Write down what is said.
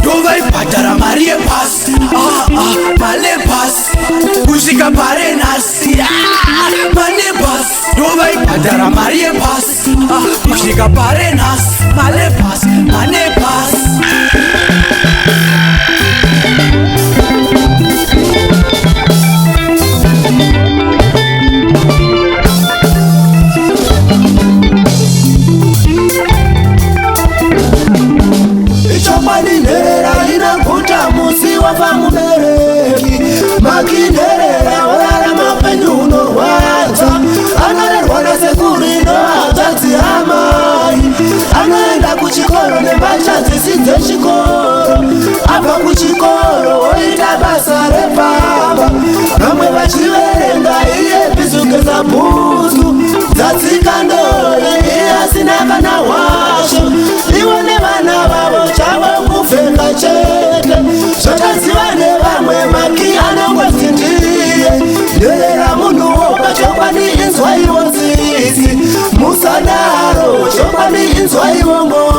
ndovaibhadhara mari yepasi malebhasi kusvika parenhasi manebhasi ndovaibhadhara mari yepasi kusvika parenhasi malebhasi manebhasi makinherera orarama upenyu unorwadza anorerwa nasekuru inohadzadzi amai anoenda kuchikoro nembatya dzisi dzechikoro abva kuchikoro oita basa repamba vamwe vachiverenga iye bizugeza bhuzu dzadzika ndore iye asina kana washo ivo nevana vavo chavo kupfeka chete zvotaziva nevamwe maki anongoti ndiye nherera munhu woga chokwadi inzwaiwo tsitsi musadaro chokwadi inzwaiwo ngo